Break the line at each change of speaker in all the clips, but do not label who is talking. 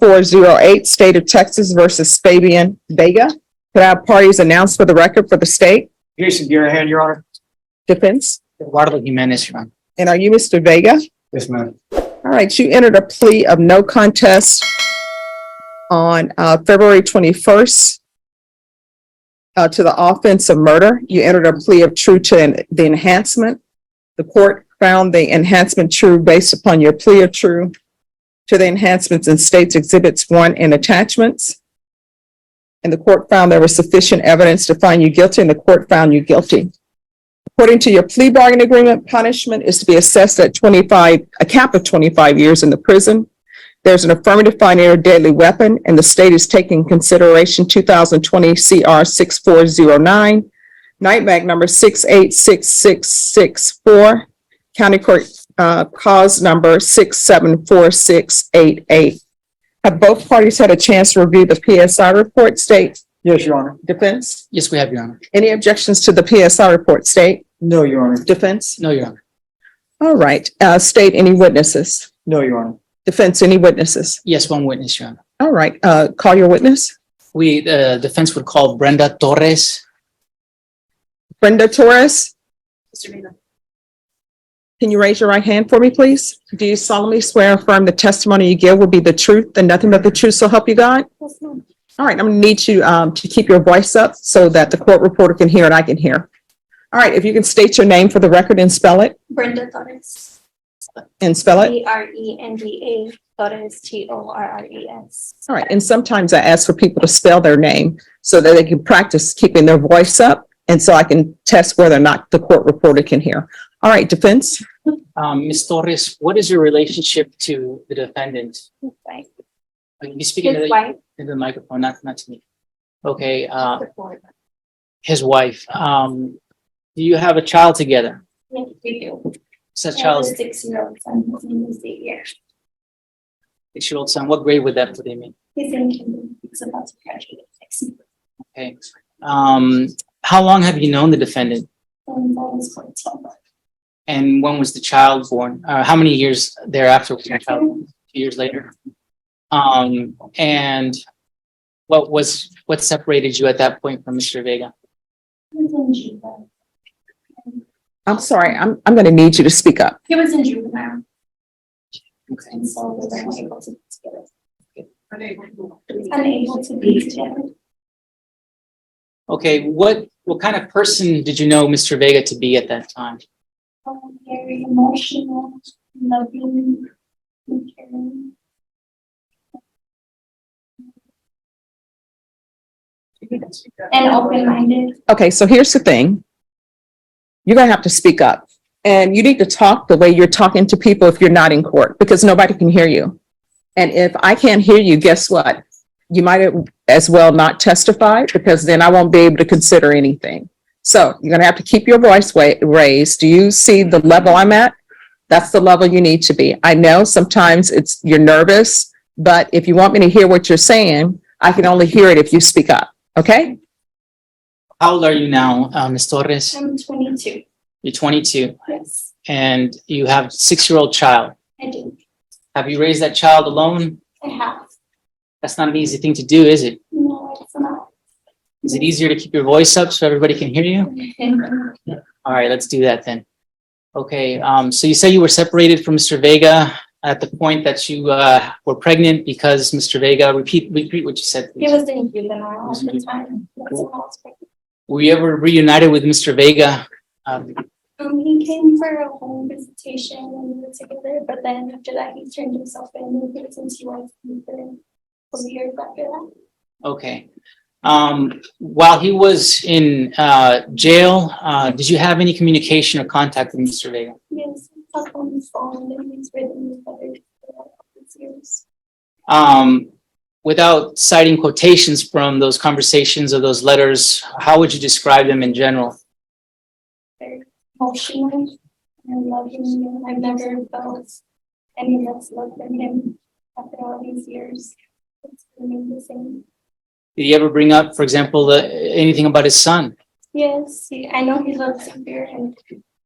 6-408, State of Texas versus Fabian Vega. Could I have parties announced for the record for the state?
Jason Garahan, Your Honor.
Defense.
Eduardo Jimenez, Your Honor.
And are you Mr. Vega?
Yes, ma'am.
All right, you entered a plea of no contest on February 21st to the offense of murder. You entered a plea of true to the enhancement. The court found the enhancement true based upon your plea of true to the enhancements in States Exhibits 1 and attachments. And the court found there was sufficient evidence to find you guilty, and the court found you guilty. According to your plea bargain agreement, punishment is to be assessed at a cap of 25 years in the prison. There's an affirmative finding of a deadly weapon, and the state is taking consideration 2020 CR 6409, night mag number 686664, county court cause number 674688. Have both parties had a chance to review the PSI report, state?
Yes, Your Honor.
Defense?
Yes, we have, Your Honor.
Any objections to the PSI report, state?
No, Your Honor.
Defense?
No, Your Honor.
All right, state, any witnesses?
No, Your Honor.
Defense, any witnesses?
Yes, one witness, Your Honor.
All right, call your witness.
The defense would call Brenda Torres.
Brenda Torres,
Mr. Vega.
can you raise your right hand for me, please? Do you solemnly swear or affirm the testimony you give will be the truth and nothing but the truth, so help you God?
Yes, ma'am.
All right, I'm gonna need you to keep your voice up so that the court reporter can hear and I can hear. All right, if you can state your name for the record and spell it.
Brenda Torres.
And spell it.
Brenda Torres, Torres.
All right, and sometimes I ask for people to spell their name so that they can practice keeping their voice up, and so I can test whether or not the court reporter can hear. All right, defense.
Ms. Torres, what is your relationship to the defendant?
His wife.
You speaking
His wife.
into the microphone, not to me. Okay,
Before.
his wife. Do you have a child together?
Yes, we do.
Such
I have
child,
a 6-year-old son. His name is Xavier.
6-year-old son. What grade would that put him in?
He's in kindergarten. He's about to graduate next year.
Okay. How long have you known the defendant?
And that was 14.
And when was the child born? How many years thereafter was the child born? 2 years later. And what separated you at that point from Mr. Vega?
He was in juvenile.
I'm sorry, I'm gonna need you to speak up.
He was in juvenile.
Okay.
And so we were unable to be together. Unable to be together.
Okay, what kind of person did you know Mr. Vega to be at that time?
Very emotional, loving, and caring. And open-minded.
Okay, so here's the thing. You're gonna have to speak up, and you need to talk the way you're talking to people if you're not in court, because nobody can hear you. And if I can't hear you, guess what? You might as well not testify, because then I won't be able to consider anything. So you're gonna have to keep your voice raised. Do you see the level I'm at? That's the level you need to be. I know sometimes you're nervous, but if you want me to hear what you're saying, I can only hear it if you speak up, okay?
How old are you now, Ms. Torres?
I'm 22.
You're 22,
Yes,
and you have a 6-year-old child.
I do.
Have you raised that child alone?
I have.
That's not an easy thing to do, is it?
No, it's not.
Is it easier to keep your voice up so everybody can hear you? All right, let's do that then. Okay, so you say you were separated from Mr. Vega at the point that you were pregnant because Mr. Vega, repeat what you said,
He
please.
was in juvenile at the time. That's when I was pregnant.
Were you ever reunited with Mr. Vega?
He came for a home visitation and we were together, but then after that, he turned himself in since he was over years after that.
Okay. While he was in jail, did you have any communication or contact with Mr. Vega?
Yes, he talked on his phone and he's written his letters for these years.
Without citing quotations from those conversations or those letters, how would you describe them in general?
Very emotional and loving, and I've never felt any less love than him after all these years. It's remained the same.
Did he ever bring up, for example, anything about his son?
Yes, I know he loves Xavier, and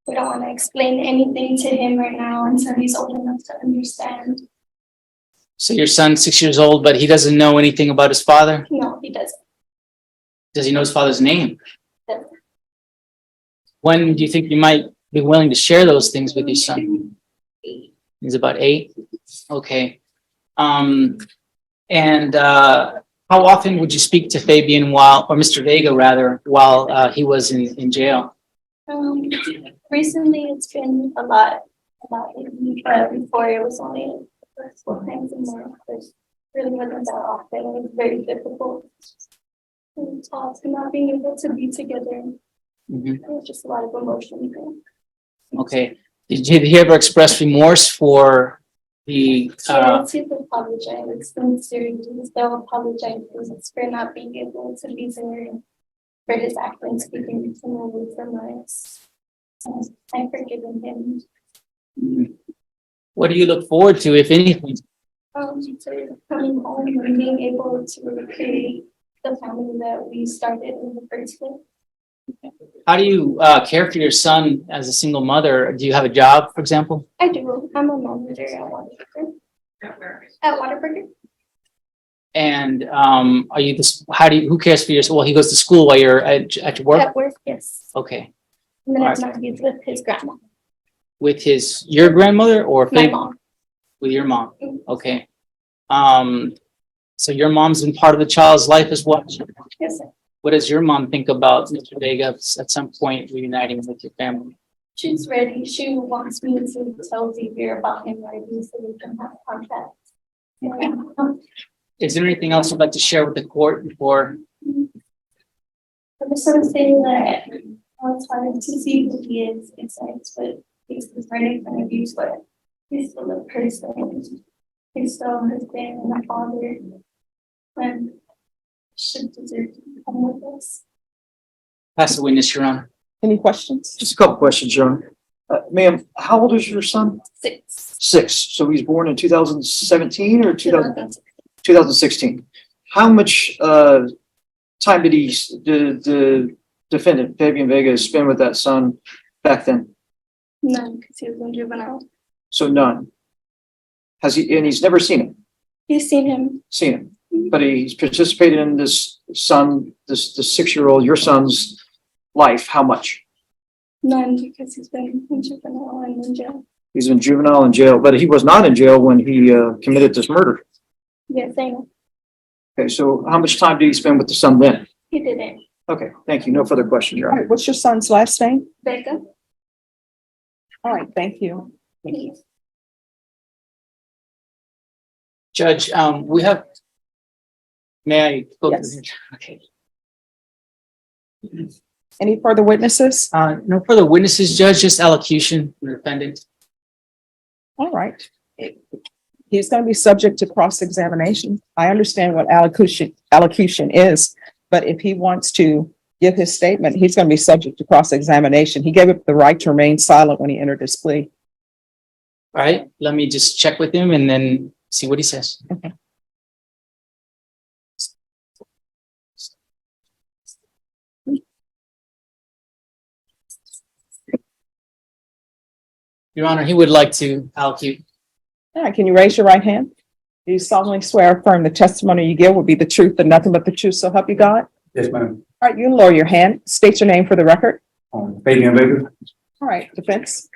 we don't want to explain anything to him right now until he's old enough to understand.
So your son's 6 years old, but he doesn't know anything about his father?
No, he doesn't.
Does he know his father's name?
Doesn't.
When do you think you might be willing to share those things with your son? He's about 8? Okay. And how often would you speak to Fabian or Mr. Vega rather, while he was in jail?
Recently it's been a lot lately, but before it was only the first 4 times a month, but really wasn't that often. It was very difficult to talk and not being able to be together.
Mhm.
It was just a lot of emotion.
Okay. Did he ever express remorse for the,
Yes, he's apologized sincerely. They'll apologize for not being able to be there, for his actions speaking to me from us. I've forgiven him.
what do you look forward to, if anything?
To coming home and being able to recreate the family that we started in the first place.
How do you care for your son as a single mother? Do you have a job, for example?
I do. I'm a manager at Whataburger. At Whataburger.
And are you this? Who cares for your? Well, he goes to school while you're at your work.
At work, yes.
Okay.
And then
All
it's not he's with his grandma.
With your grandmother or
My mom.
with your mom?
Mhm.
Okay. So your mom's been part of the child's life as well.
Yes, sir.
What does your mom think about Mr. Vega at some point reuniting with your family?
She's ready. She wants me to tell Xavier about him already so we can have contact. Yeah.
Is there anything else you'd like to share with the court before?
I just want to say that it's hard to see who he is inside, but he's right in front of you, but he's still a person. He's still his dad and a father. And should deserve to come with us.
Pass the witness, Your Honor.
Any questions?
Just a couple questions, Your Honor. Ma'am, how old is your son?
6.
6. So he's born in 2017 or
2006.
2016. How much time did the defendant, Fabian Vega, spend with that son back then?
None, because he was in juvenile.
So none. And he's never seen him?
He's seen him.
Seen him. But he's participated in this 6-year-old, your son's life. How much?
None, because he's been in juvenile and in jail.
He's in juvenile in jail, but he was not in jail when he committed this murder.
Yes, I know.
Okay, so how much time did he spend with the son then?
He didn't.
Okay, thank you. No further questions, Your
All
Honor.
right, what's your son's last name?
Vega.
All right, thank you.
Please.
Judge, we have. May I go?
Yes.
Okay.
Any further witnesses?
No further witnesses, Judge, just allocution from the defendant.
All right. He's going to be subject to cross-examination. I understand what allocution is, but if he wants to give his statement, he's going to be subject to cross-examination. He gave up the right to remain silent when he entered his plea.
All right, let me just check with him and then see what he says.
Okay.
Your Honor, he would like to allocute.
All right, can you raise your right hand? Do you solemnly swear or affirm the testimony you give will be the truth and nothing but the truth, so help you God?
Yes, ma'am.
All right, you can lower your hand. State your name for the record.
Fabian Vega.
All right, defense.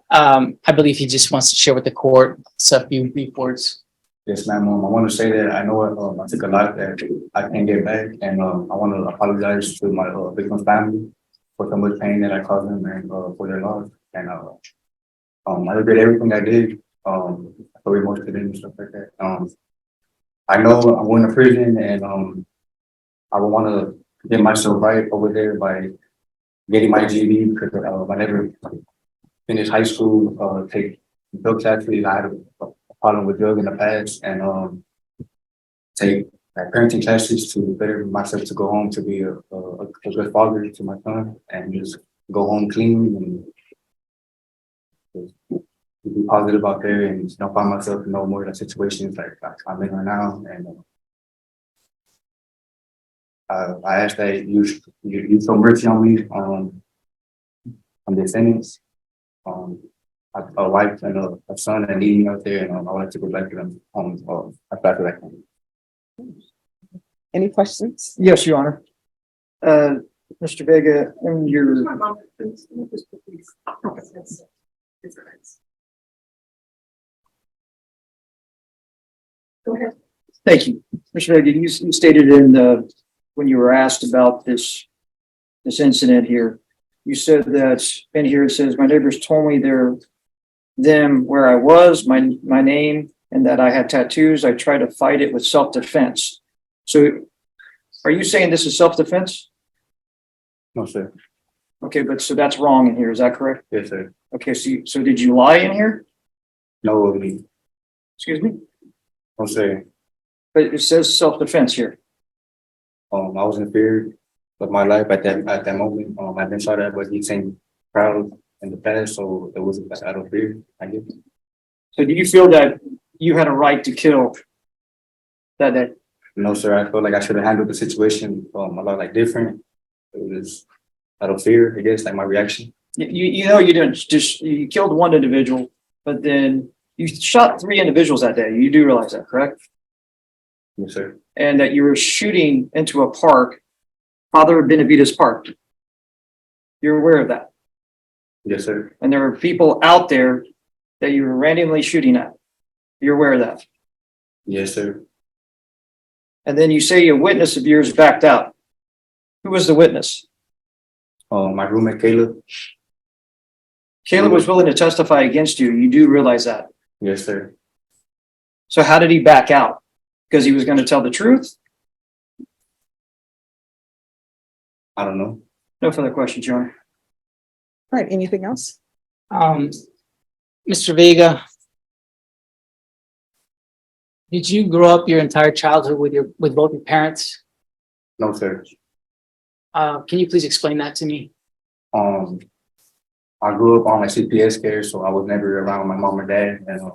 I believe he just wants to share with the court a few brief words.
Yes, ma'am. I want to say that I know I took a lot that I can't get back, and I want to apologize to my victim's family for so much pain that I caused them and for their loss. And I regret everything I did. So emotional and stuff like that. I know I'm going to prison, and I would want to get myself right over there by getting my GED because I never finished high school. Take drug classes. I had a problem with drugs in the past, and take parenting classes to better myself to go home to be a good father to my son and just go home clean and just be positive out there and find myself in no more of the situations like I'm in right now. And I ask that you show mercy on me, on the sentence. a wife and a son and leaving out there, and I wanted to go back to them after that time.
Any questions?
Yes, Your Honor. Mr. Vega, in your,
Go ahead.
thank you. Mr. Vega, you stated when you were asked about this incident here, you said that in here it says, my neighbors told me them where I was, my name, and that I had tattoos. I tried to fight it with self-defense. So are you saying this is self-defense?
No, sir.
Okay, but so that's wrong in here. Is that correct?
Yes, sir.
Okay, so did you lie in here?
No,
Excuse me?
no, sir.
But it says self-defense here.
I was in fear of my life at that moment. I been shot at, but he seemed proud in the past, so it was out of fear, I guess.
So do you feel that you had a right to kill that day?
No, sir. I felt like I should have handled the situation a lot like different. It was out of fear, I guess, like my reaction.
You know you didn't just you killed one individual, but then you shot 3 individuals that day. You do realize that, correct?
Yes, sir.
And that you were shooting into a park, Father Benavides Park. You're aware of that.
Yes, sir.
And there are people out there that you were randomly shooting at. You're aware of that.
Yes, sir.
And then you say a witness of yours backed out. Who was the witness?
My roommate Caleb.
Caleb was willing to testify against you. You do realize that.
Yes, sir.
So how did he back out? Because he was going to tell the truth?
I don't know.
No further questions, Your Honor.
All right, anything else?
Mr. Vega, did you grow up your entire childhood with both your parents?
No, sir.
Can you please explain that to me?
I grew up on like CPS care, so I was never around my mom and dad, and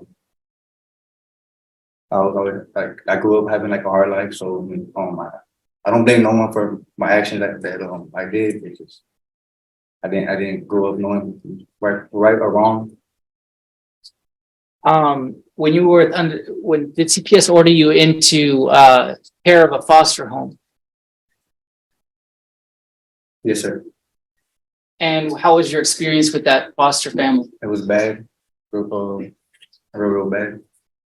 I was always like I grew up having like a hard life. So I don't blame no one for my actions that I did. It's just I didn't grow up knowing right or wrong.
When you were when did CPS order you into care of a foster home?
Yes, sir.
And how was your experience with that foster family?
It was bad, real bad.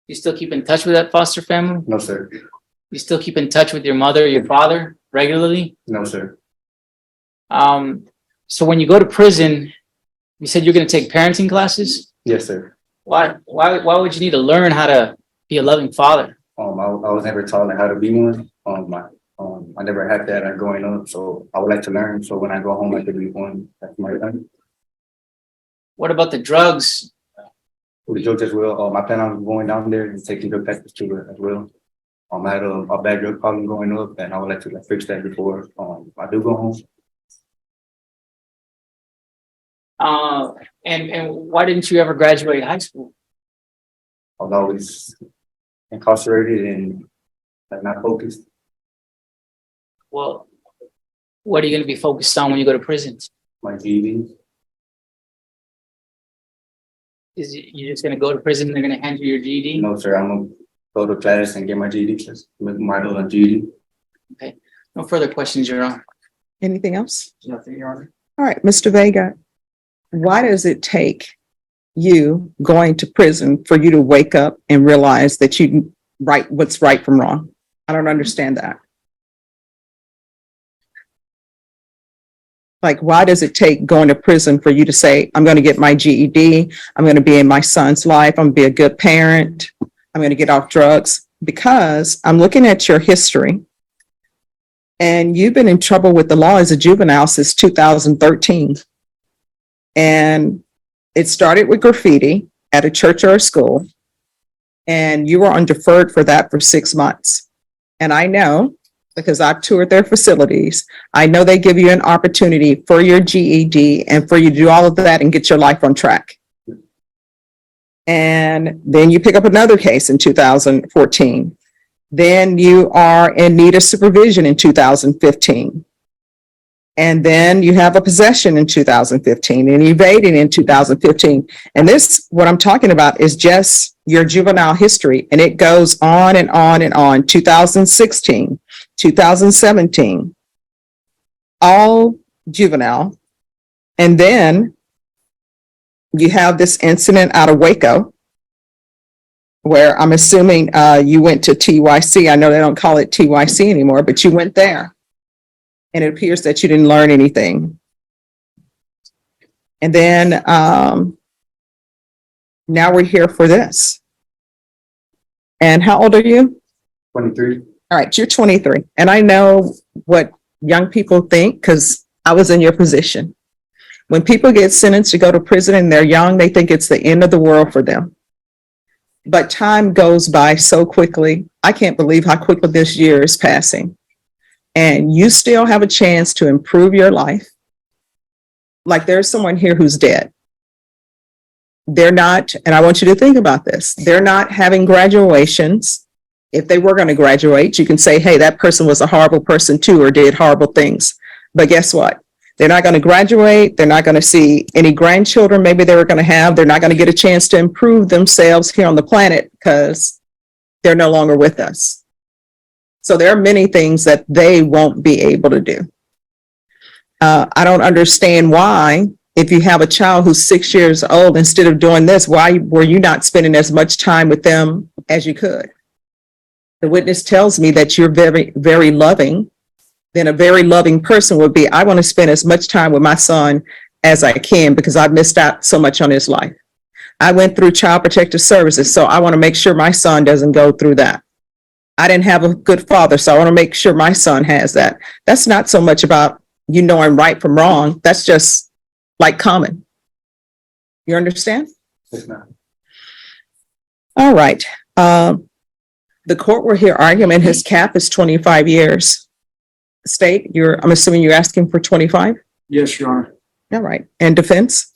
You still keep in touch with that foster family?
No, sir.
You still keep in touch with your mother, your father regularly?
No, sir.
So when you go to prison, you said you're going to take parenting classes?
Yes, sir.
Why would you need to learn how to be a loving father?
I was never taught like how to be one. I never had that growing up, so I would like to learn. So when I go home, I could be one. That's my time.
What about the drugs?
With the jokes as well. My plan on going down there and taking drug tests too as well. I had a bad drug problem growing up, and I would like to fix that before I do go home.
And why didn't you ever graduate high school?
I was always incarcerated and like not focused.
Well, what are you going to be focused on when you go to prison?
My GED.
You're just going to go to prison and they're going to hand you your GED?
No, sir. I'm gonna go to class and get my GED. My GED.
Okay. No further questions, Your Honor.
Anything else?
Nothing, Your Honor.
All right, Mr. Vega, why does it take you going to prison for you to wake up and realize that you right what's right from wrong? I don't understand that. Like, why does it take going to prison for you to say, I'm going to get my GED, I'm going to be in my son's life, I'm going to be a good parent, I'm going to get off drugs? Because I'm looking at your history and you've been in trouble with the law as a juvenile since 2013. And it started with graffiti at a church or a school. And you were on deferred for that for 6 months. And I know, because I've toured their facilities, I know they give you an opportunity for your GED and for you to do all of that and get your life on track. And then you pick up another case in 2014. Then you are in need of supervision in 2015. And then you have a possession in 2015 and evading in 2015. And this, what I'm talking about is just your juvenile history. And it goes on and on and on. 2016, 2017, all juvenile. And then you have this incident out of Waco, where I'm assuming you went to TYC. I know they don't call it TYC anymore, but you went there. And it appears that you didn't learn anything. And then now we're here for this. And how old are you?
23.
All right, you're 23. And I know what young people think because I was in your position. When people get sentenced to go to prison and they're young, they think it's the end of the world for them. But time goes by so quickly. I can't believe how quickly this year is passing. And you still have a chance to improve your life. Like there's someone here who's dead. They're not, and I want you to think about this, they're not having graduations. If they were going to graduate, you can say, hey, that person was a horrible person too, or did horrible things. But guess what? They're not going to graduate. They're not going to see any grandchildren maybe they were going to have. They're not going to get a chance to improve themselves here on the planet because they're no longer with us. So there are many things that they won't be able to do. I don't understand why, if you have a child who's 6 years old, instead of doing this, why were you not spending as much time with them as you could? The witness tells me that you're very, very loving. Then a very loving person would be, I want to spend as much time with my son as I can because I've missed out so much on his life. I went through Child Protective Services, so I want to make sure my son doesn't go through that. I didn't have a good father, so I want to make sure my son has that. That's not so much about you knowing right from wrong. That's just like common. You understand?
Yes, ma'am.
All right. The court will hear argument. His cap is 25 years. State, I'm assuming you're asking for 25?
Yes, Your Honor.
All right. And defense?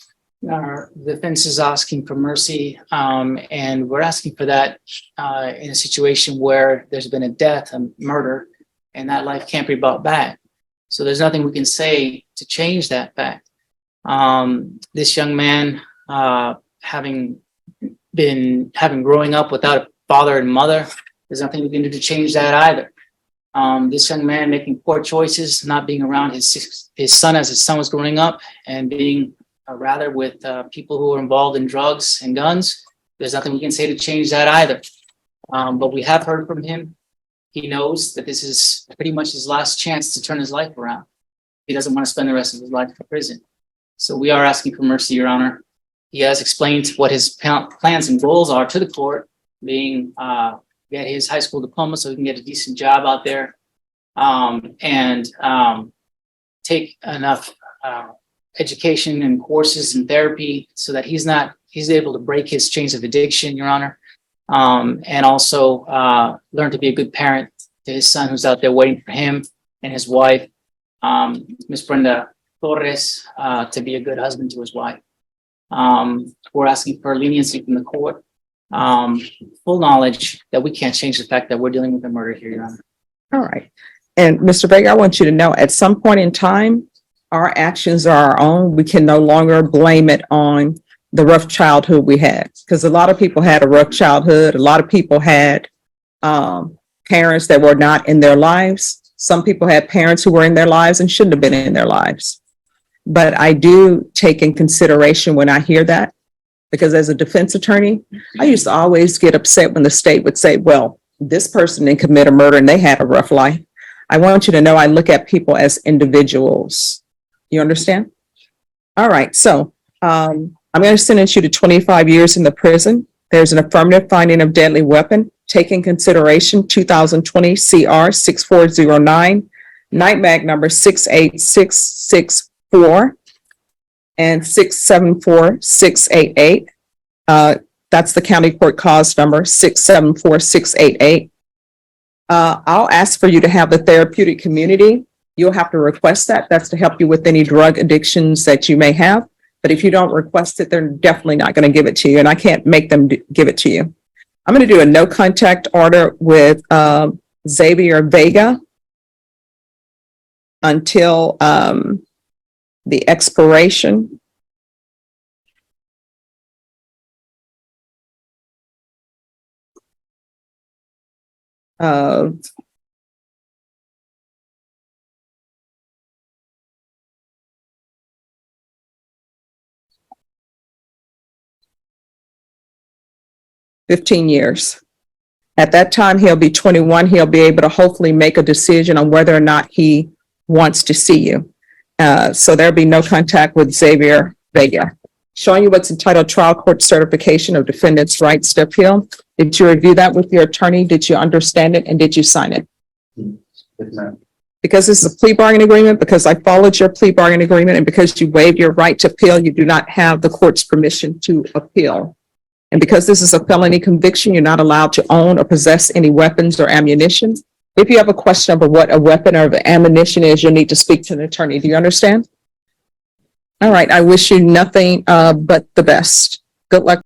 Our defense is asking for mercy, and we're asking for that in a situation where there's been a death, a murder, and that life can't be brought back. So there's nothing we can say to change that fact. This young man, having growing up without a father and mother, there's nothing we can do to change that either. This young man making poor choices, not being around his son as his son was growing up, and being rather with people who are involved in drugs and guns. There's nothing we can say to change that either. But we have heard from him. He knows that this is pretty much his last chance to turn his life around. He doesn't want to spend the rest of his life in prison. So we are asking for mercy, Your Honor. He has explained what his plans and goals are to the court, being get his high school diploma so he can get a decent job out there, and take enough education and courses and therapy so that he's able to break his chains of addiction, Your Honor, and also learn to be a good parent to his son who's out there waiting for him, and his wife, Miss Brenda Torres, to be a good husband to his wife. We're asking for leniency from the court, full knowledge that we can't change the fact that we're dealing with a murder here, Your Honor.
All right. And Mr. Vega, I want you to know at some point in time, our actions are our own. We can no longer blame it on the rough childhood we had, because a lot of people had a rough childhood. A lot of people had parents that were not in their lives. Some people had parents who were in their lives and shouldn't have been in their lives. But I do take in consideration when I hear that, because as a defense attorney, I used to always get upset when the state would say, well, this person didn't commit a murder and they had a rough life. I want you to know I look at people as individuals. You understand? All right. So I'm going to sentence you to 25 years in the prison. There's an affirmative finding of deadly weapon. Take in consideration 2020 CR 6409, night mag number 68664 and 674688. That's the county court cause number 674688. I'll ask for you to have the therapeutic community. You'll have to request that. That's to help you with any drug addictions that you may have. But if you don't request it, they're definitely not going to give it to you. And I can't make them give it to you. I'm going to do a no contact order with Xavier Vega. until, the expiration of $15. At that time, he'll be 21. He'll be able to hopefully make a decision on whether or not he wants to see you. So there'll be no contact with Xavier Vega. Showing you what's entitled Trial Court Certification of Defendant's Rights to Appeal. Did you review that with your attorney? Did you understand it? And did you sign it?
Yes, ma'am.
Because this is a plea bargaining agreement, because I followed your plea bargaining agreement, and because you waived your right to appeal, you do not have the court's permission to appeal. And because this is a felony conviction, you're not allowed to own or possess any weapons or ammunition. If you have a question about what a weapon or ammunition is, you'll need to speak to an attorney. Do you understand? All right. I wish you nothing but the best. Good luck.